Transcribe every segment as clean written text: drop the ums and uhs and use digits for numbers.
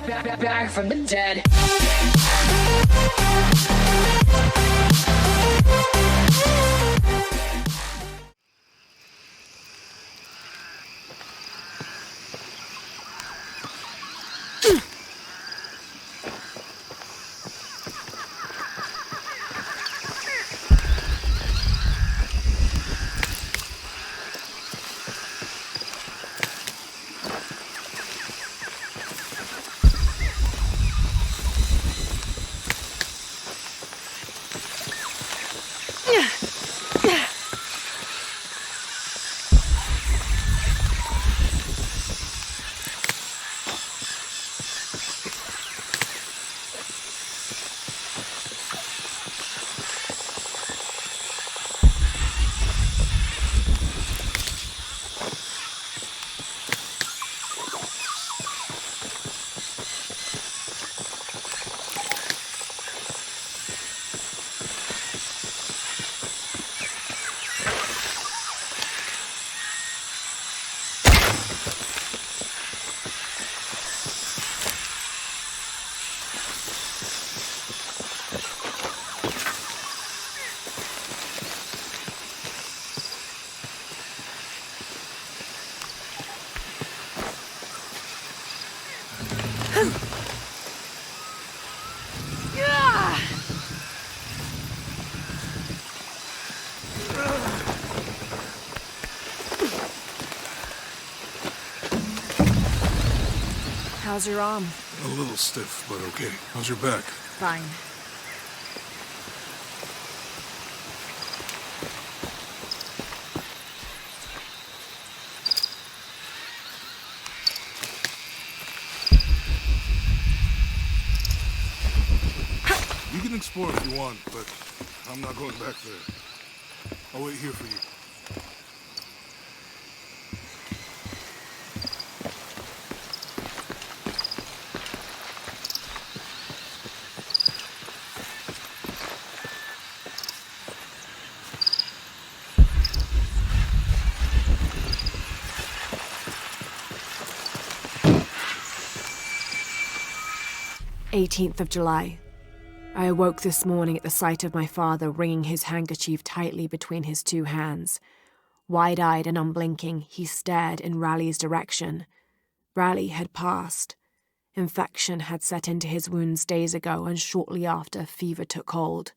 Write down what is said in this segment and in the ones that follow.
back from the dead. How's your arm? A little stiff, but okay. How's your back? Fine. You can explore if you want, but I'm not going back there. I'll wait here for you. 18th of July. I awoke this morning at the sight of my father wringing his handkerchief tightly between his two hands. Wide-eyed and unblinking, he stared in Raleigh's direction. Raleigh had passed. Infection had set into his wounds days ago, and shortly after, fever took hold.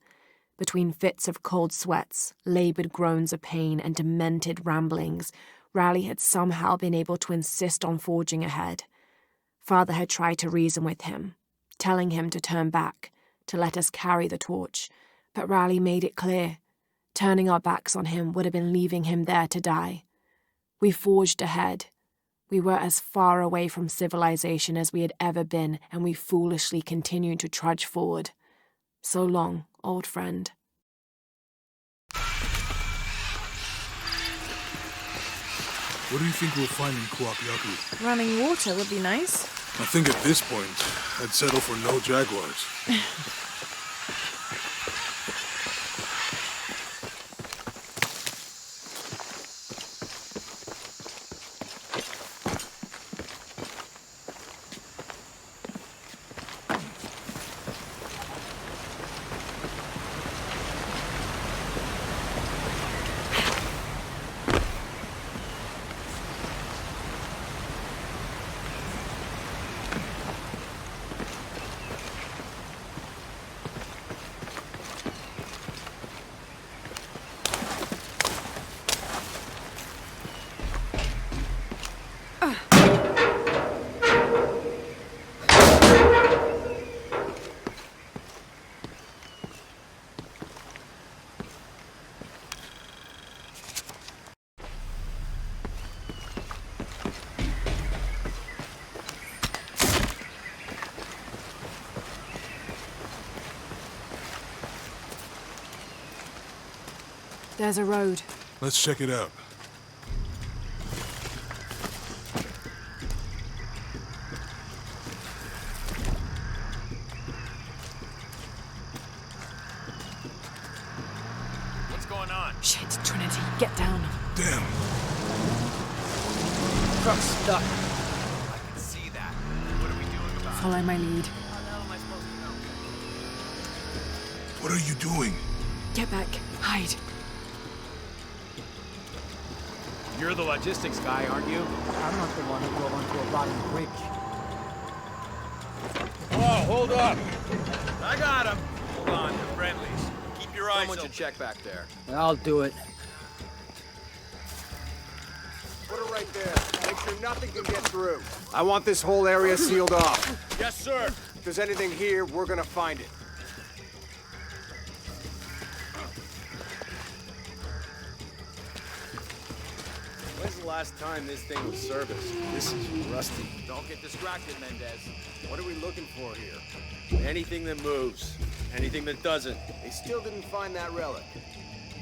Between fits of cold sweats, laboured groans of pain, and demented ramblings, Raleigh had somehow been able to insist on forging ahead. Father had tried to reason with him, telling him to turn back, to let us carry the torch, but Raleigh made it clear. Turning our backs on him would have been leaving him there to die. We forged ahead. We were as far away from civilization as we had ever been, and we foolishly continued to trudge forward. So long, old friend. What do you think we'll find in Kuapiaku? Running water would be nice. I think at this point, I'd settle for no jaguars. There's a road. Let's check it out. What's going on? Shit, Trinity, get down. Damn. Truck's stuck. I can see that. What are we doing about Follow my lead. What are you doing? Get back. Hide. You're the logistics guy, aren't you? I'm not the one who drove onto a rotting bridge. Oh, hold up! I got him! Hold on, they're friendlies. Keep your eyes open. Someone should check back there. I'll do it. Put it right there. Make sure nothing can get through. I want this whole area sealed off. Yes, sir! If there's anything here, we're gonna find it. When's the last time this thing was serviced? This is rusty. Don't get distracted, Mendez. What are we looking for here? Anything that moves. Anything that doesn't. They still didn't find that relic.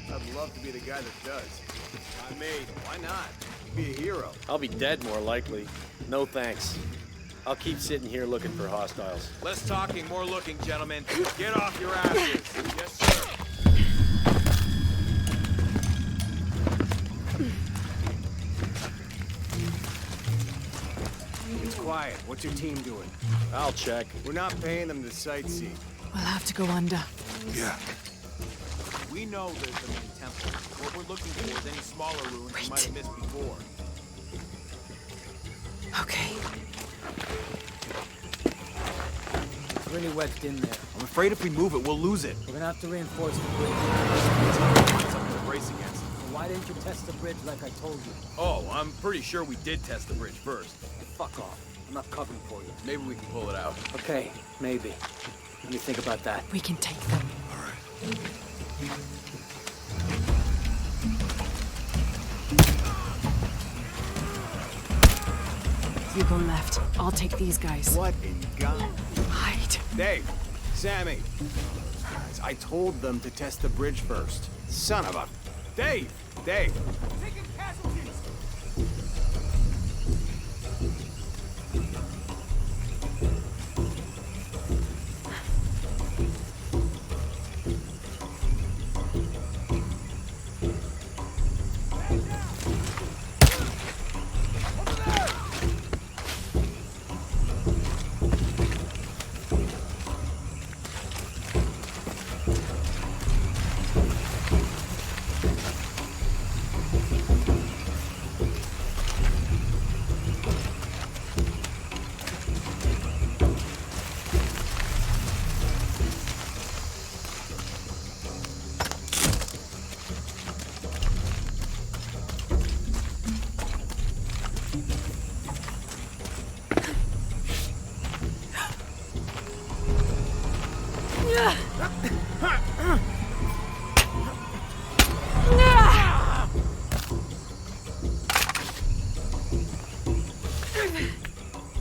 I'd love to be the guy that does. Not me. Why not? Be a hero. I'll be dead more likely. No thanks. I'll keep sitting here looking for hostiles. Less talking, more looking, gentlemen. Get off your asses. Yes, sir. It's quiet. What's your team doing? I'll check. We're not paying them to sightsee. We'll have to go under. Yeah. We know there's the main temple. What we're looking for is any smaller ruins we might have missed before. Okay. It's really wedged in there. I'm afraid if we move it, we'll lose it. We're gonna have to reinforce the bridge. Find something to brace against. Why didn't you test the bridge like I told you? Oh, I'm pretty sure we did test the bridge first. Fuck off. I'm not covering for you. Maybe we can pull it out. Okay, maybe. Let me think about that. We can take them. All right. You go left. I'll take these guys. What in God? Hide. Dave, Sammy. Guys, I told them to test the bridge first. Son of a... Dave! Dave!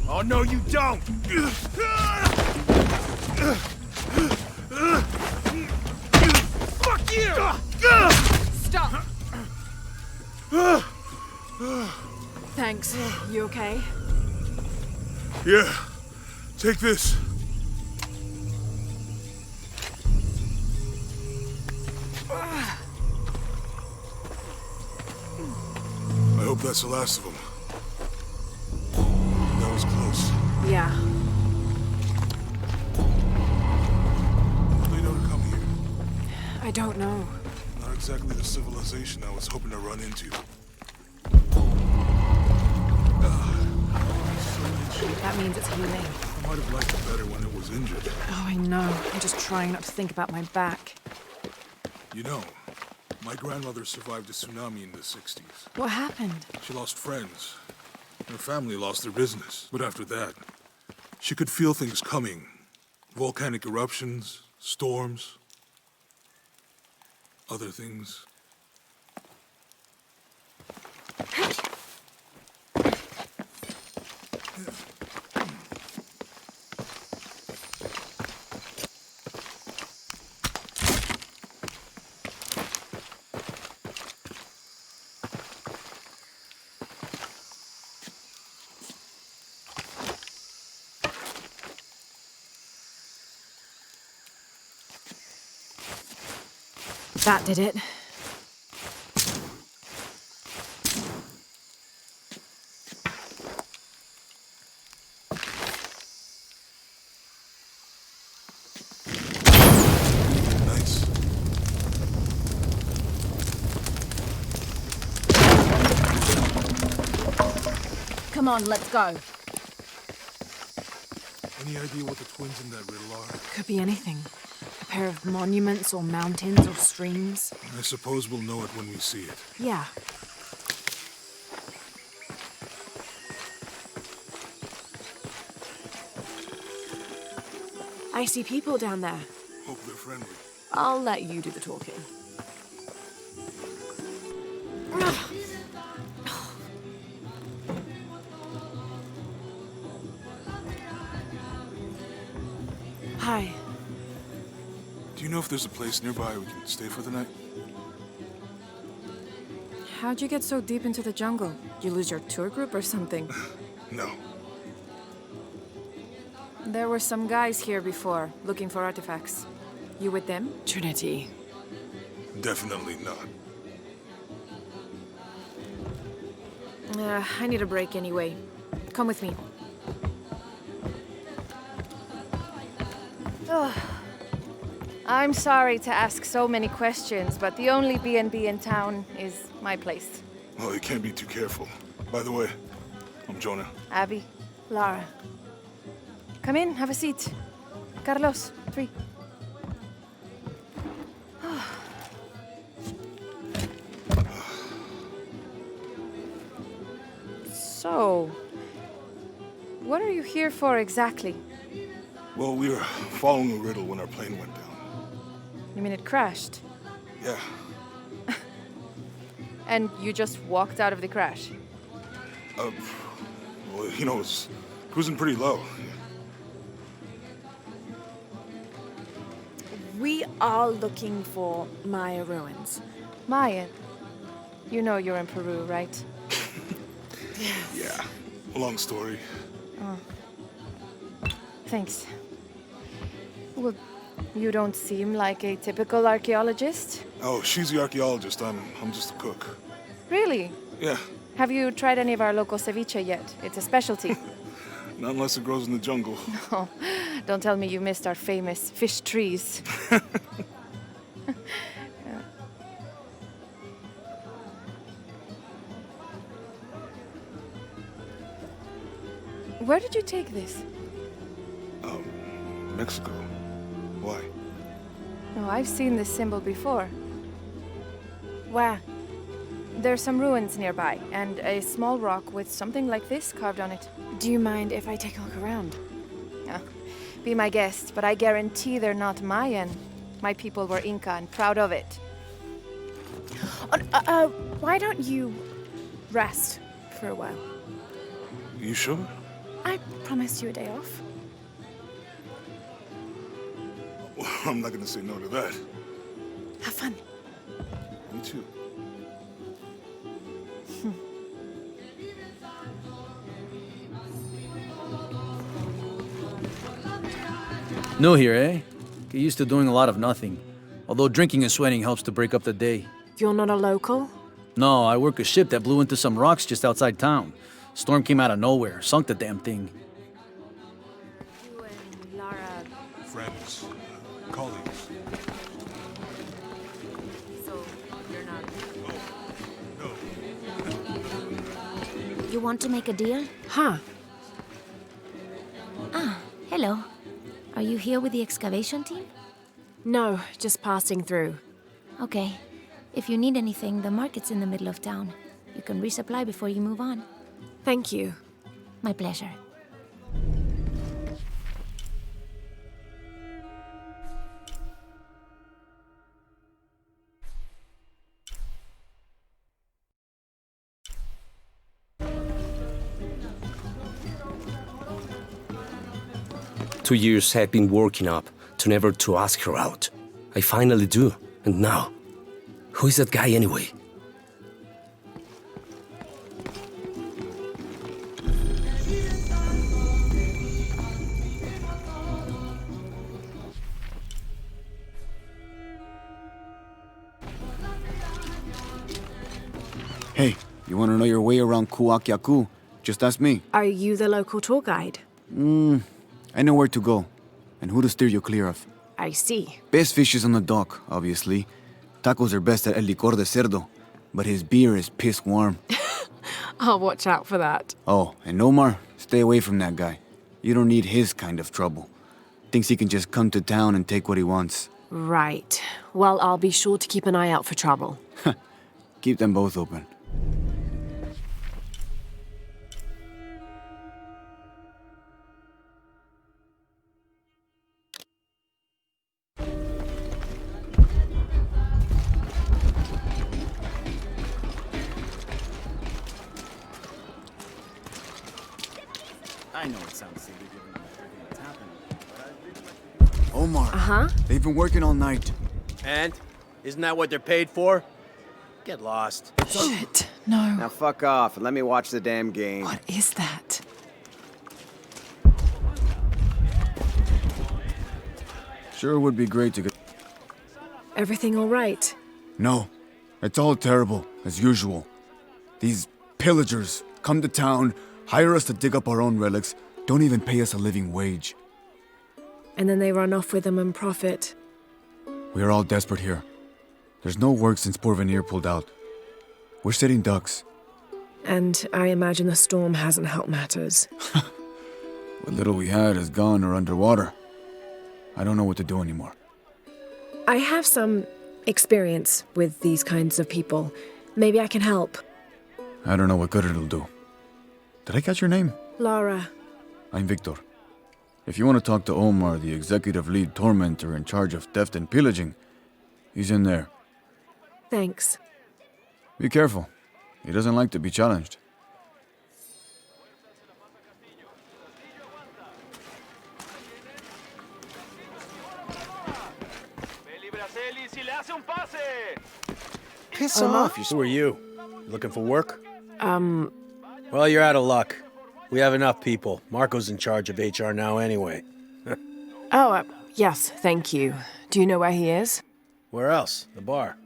Oh, no, you don't! Fuck you! Stop! Thanks. You okay? Yeah. Take this. I hope that's the last of them. That was close. Yeah. They know to come here. I don't know. Not exactly the civilization I was hoping to run into. That means it's healing. I might have liked it better when it was injured. Oh, I know. I'm just trying not to think about my back. You know, my grandmother survived a tsunami in the 60s. What happened? She lost friends. Her family lost their business. But after that, she could feel things coming. Volcanic eruptions, storms, other things. That did it. Come on, let's go. Any idea what the twins in that riddle are? Could be anything. A pair of monuments or mountains or streams. I suppose we'll know it when we see it. Yeah. I see people down there. Hope they're friendly. I'll let you do the talking. Hi. Do you know if there's a place nearby we can stay for the night? How'd you get so deep into the jungle? You lose your tour group or something? No. There were some guys here before, looking for artifacts. You with them? Trinity. Definitely not. I need a break anyway. Come with me. I'm sorry to ask so many questions, but the only B&B in town is my place. Well, you can't be too careful. By the way, I'm Jonah. Abby, Lara. come in, have a seat. Carlos, 3. So, what are you here for exactly? Well, we were following a riddle when our plane went down. You mean it crashed? Yeah. And you just walked out of the crash? Well, you know, it's cruising pretty low. We are looking for Maya ruins. Maya, you know you're in Peru, right? Yeah. Long story. Thanks. Well, you don't seem like a typical archaeologist. Oh, she's the archaeologist. I'm just a cook. Really? Yeah. Have you tried any of our local ceviche yet? It's a specialty. Not unless it grows in the jungle. Oh, don't tell me you missed our famous fish trees. Where did you take this? Mexico. Why? Oh, I've seen this symbol before. Where? There's some ruins nearby, and a small rock with something like this carved on it. Do you mind if I take a look around? Ah, be my guest, but I guarantee they're not Mayan. My people were Inca and proud of it. Why don't you rest for a while? You sure? I promised you a day off. Well, I'm not gonna say no to that. Have fun. Me too. New here, eh? Get used to doing a lot of nothing. Although drinking and sweating helps to break up the day. You're not a local? No, I work a ship that blew into some rocks just outside town. Storm came out of nowhere, sunk the damn thing. You and Lara, Friends. Colleagues. so you're not... No. You want to make a deal? Huh. Hello. Are you here with the excavation team? No, just passing through. Okay. If you need anything, the market's in the middle of town. You can resupply before you move on. Thank you. My pleasure. Two years had been working up to never to ask her out. I finally do, and now, who is that guy anyway? Hey, you want to know your way around Kuakyaku? Just ask me. Are you the local tour guide? I know where to go, and who to steer you clear of. I see. Best fish is on the dock, obviously. Tacos are best at El Licor de Cerdo, but his beer is piss warm. I'll watch out for that. Oh, and Omar, stay away from that guy. You don't need his kind of trouble. Thinks he can just come to town and take what he wants. Right. Well, I'll be sure to keep an eye out for trouble. Keep them both open. I know it sounds silly given everything that's happening. Omar. Uh-huh. They've been working all night. And? Isn't that what they're paid for? Get lost. Shit, no. Now fuck off and let me watch the damn game. What is that? Sure would be great to get... Everything all right? No. It's all terrible, as usual. These pillagers come to town, hire us to dig up our own relics, don't even pay us a living wage. And then they run off with them and profit. We are all desperate here. There's no work since Porvenir pulled out. We're sitting ducks. And I imagine the storm hasn't helped matters. What little we had is gone or underwater. I don't know what to do anymore. I have some experience with these kinds of people. Maybe I can help. I don't know what good it'll do. Did I catch your name? Lara. I'm Victor. If you want to talk to Omar, the executive lead tormentor in charge of theft and pillaging, he's in there. Thanks. Be careful. He doesn't like to be challenged. Piss off, you Who are you? Looking for work? Um, Well, you're out of luck. We have enough people. Marco's in charge of HR now anyway. yes, thank you. Do you know where he is? Where else? The bar.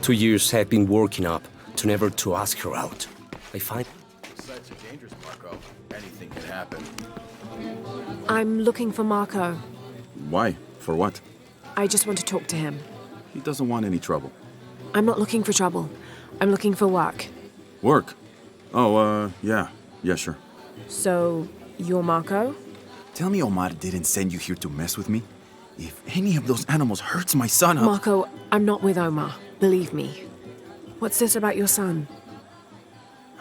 Two years have been working up to never to ask her out. I find... Sites are dangerous, Marco. Anything could happen. I'm looking for Marco. Why? For what? I just want to talk to him. He doesn't want any trouble. I'm not looking for trouble. I'm looking for work. Work? Oh, yeah. Yeah, sure. So, you're Marco? Tell me Omar didn't send you here to mess with me? If any of those animals hurts my son, I'll... Marco, I'm not with Omar. Believe me. What's this about your son?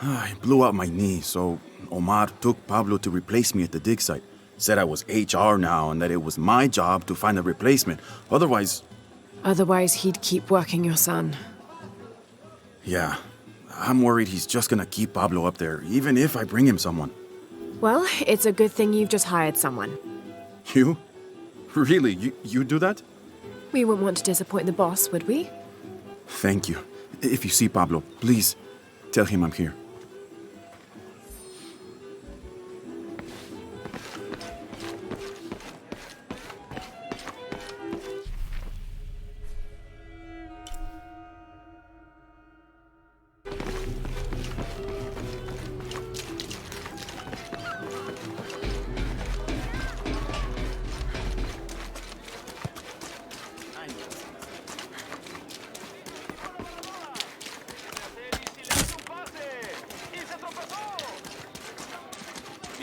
I blew out my knee, so Omar took Pablo to replace me at the dig site. Said I was HR now and that it was my job to find a replacement. Otherwise... Otherwise, he'd keep working your son. Yeah. I'm worried he's just gonna keep Pablo up there, even if I bring him someone. Well, it's a good thing you've just hired someone. You? Really? You do that? We wouldn't want to disappoint the boss, would we? Thank you. If you see Pablo, please tell him I'm here.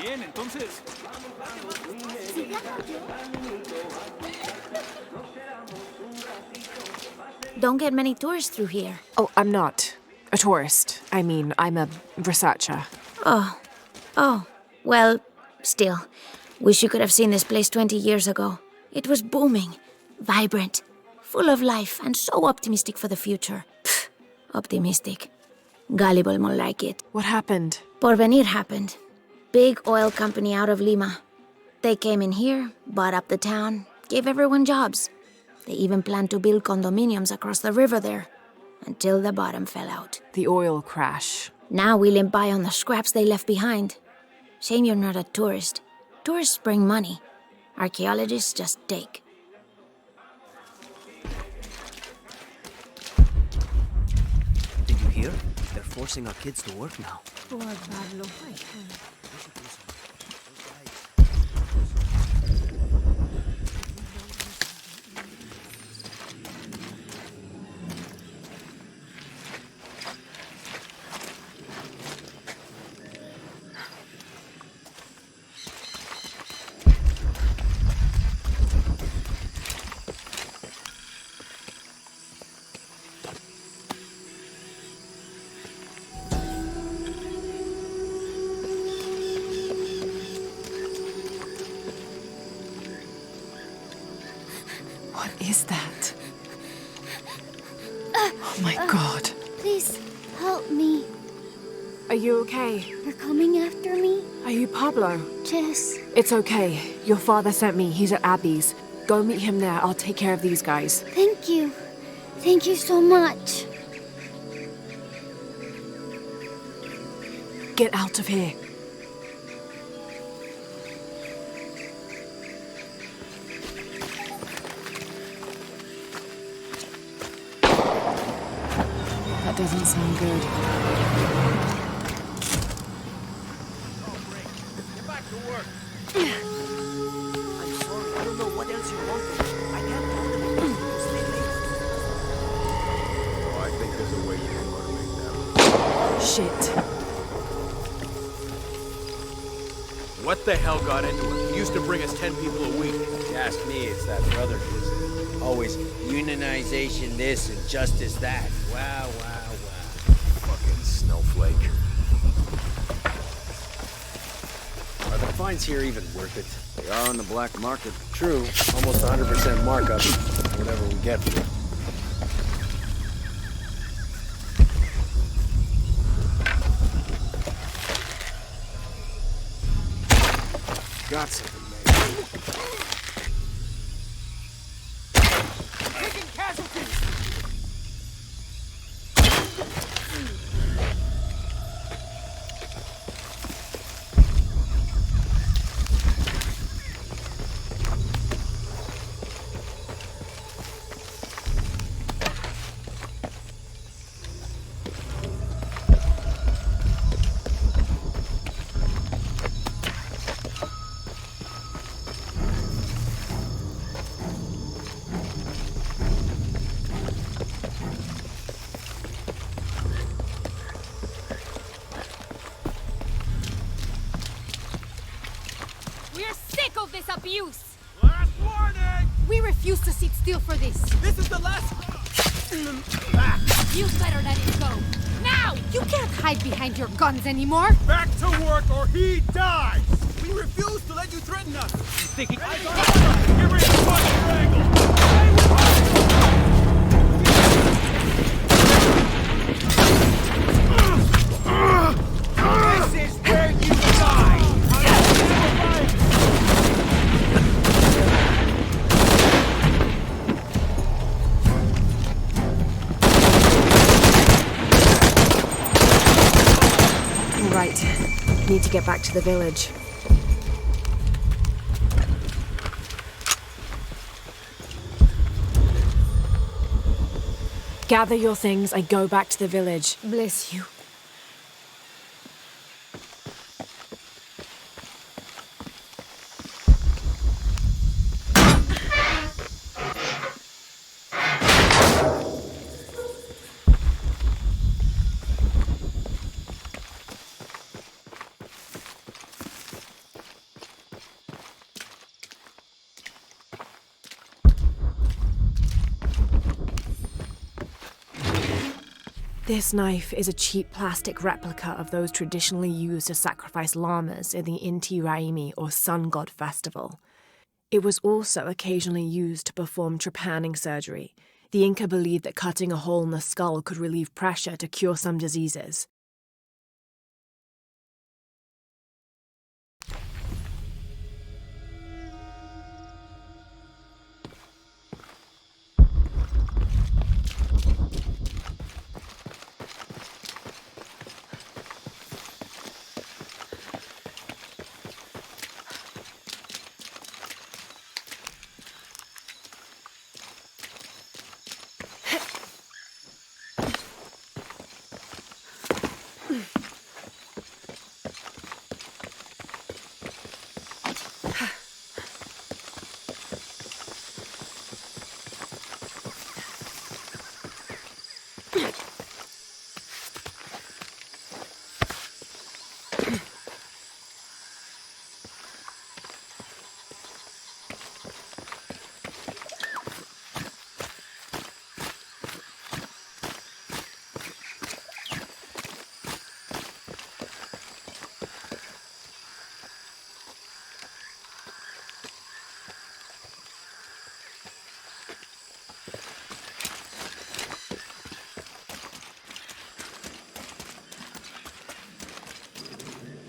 Bien, entonces. Don't get many tourists through here. Oh, I'm not a tourist. I mean, I'm a researcher. Oh, well, still. Wish you could have seen this place 20 years ago. It was booming, vibrant, full of life, and so optimistic for the future. Pfft, optimistic. Gullible more like it. What happened? Porvenir happened. Big oil company out of Lima. They came in here, bought up the town, gave everyone jobs. They even planned to build condominiums across the river there, until the bottom fell out. The oil crash. Now we limp by on the scraps they left behind. Shame you're not a tourist. Tourists bring money. Archaeologists just take. Did you hear? They're forcing our kids to work now. Poor Pablo. What is that? Oh my god. Please, help me. Are you okay? You're coming after me? Are you Pablo? Yes. It's okay. Your father sent me. He's at Abby's. Go meet him there. I'll take care of these guys. Thank you. Thank you so much. Get out of here. That doesn't sound good. Get back to work. I'm sorry, I don't know what else you want. I can't tell them to stay late. Oh, I think there's a way you can motivate them. Shit. What the hell got into him? He used to bring us 10 people a week. If you ask me, it's that brother business. Always unionization this and justice that. Wow, wow, wow. Fucking snowflake. Are the fines here even worth it? They are on the black market. True. Almost 100% markup. Whatever we get for it. Got something, maybe. Taking casualties! We're sick of this abuse! Last warning! We refuse to sit still for this! This is the last... You better let it go! Now! You can't hide behind your guns anymore! Back to work or he dies! We refuse to let you threaten us! Thinking I got Get ready to find your angle! Stay with us! This is where you die! Right. Need to get back to the village. Gather your things and go back to the village. Bless you. This knife is a cheap plastic replica of those traditionally used to sacrifice llamas in the Inti Raymi or Sun God festival. It was also occasionally used to perform trepanning surgery. The Inca believed that cutting a hole in the skull could relieve pressure to cure some diseases.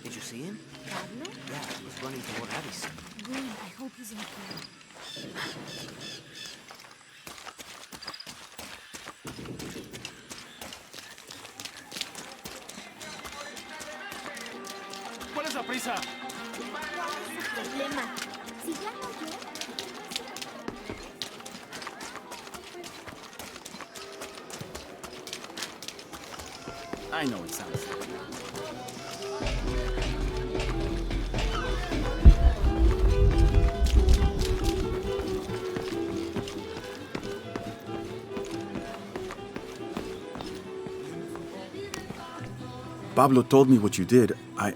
Did you see him? Pablo? Yeah, he was running toward Abby's. Good. I hope he's okay. ¿Cuál es la prisa? Problema. Si ya no yo. I know it sounds like Pablo told me what you did. I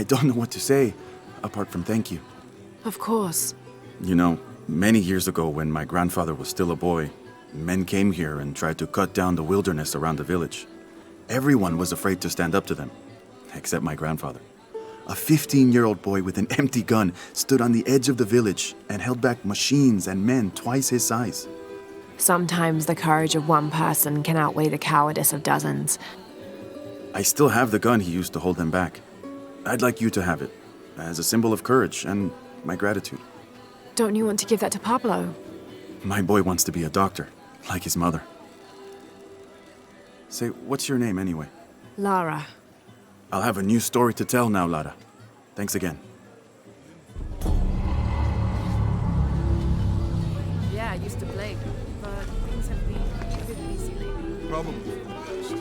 don't know what to say, apart from thank you. Of course. You know, many years ago when my grandfather was still a boy, men came here and tried to cut down the wilderness around the village. Everyone was afraid to stand up to them, except my grandfather. A 15-year-old boy with an empty gun stood on the edge of the village and held back machines and men twice his size. Sometimes the courage of one person can outweigh the cowardice of dozens. I still have the gun he used to hold them back. I'd like you to have it, as a symbol of courage and my gratitude. Don't you want to give that to Pablo? My boy wants to be a doctor, like his mother. Say, what's your name anyway? Lara. I'll have a new story to tell now, Lara. Thanks again. Yeah, I used to play, but things have been a bit busy lately. Probably for the best.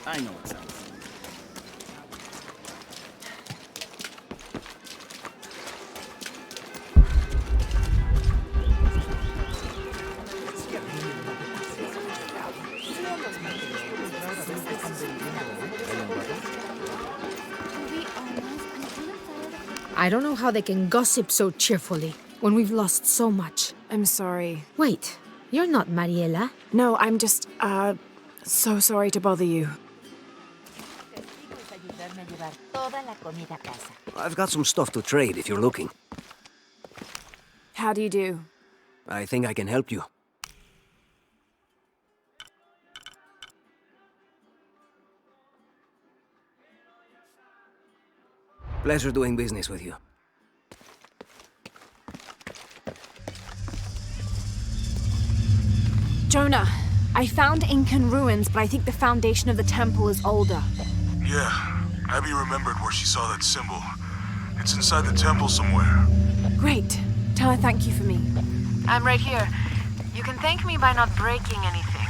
I know it sounds. I don't know how they can gossip so cheerfully when we've lost so much. I'm sorry. Wait, you're not Mariela. No, I'm just, so sorry to bother you. I've got some stuff to trade if you're looking. How do you do? I think I can help you. Pleasure doing business with you. Jonah, I found Incan ruins, but I think the foundation of the temple is older. Yeah, Abby remembered where she saw that symbol. It's inside the temple somewhere. Great. Tell her thank you for me. I'm right here. You can thank me by not breaking anything.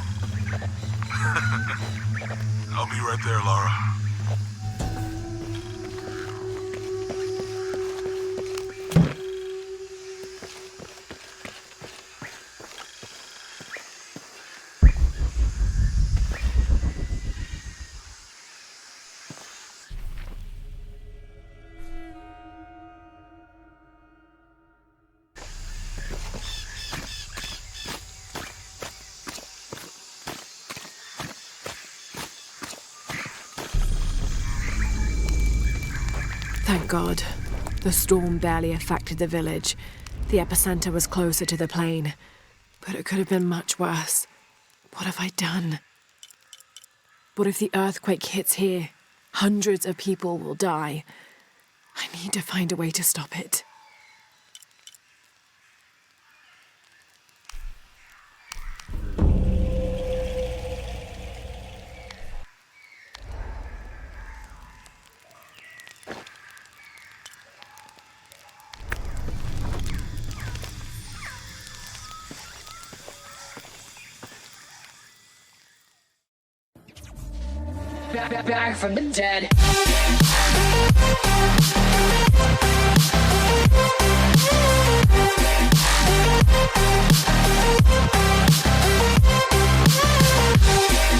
I'll be right there, Lara. Thank God. The storm barely affected the village. The epicenter was closer to the plain. But it could have been much worse. What have I done? What if the earthquake hits here? Hundreds of people will die. I need to find a way to stop it. back from the dead.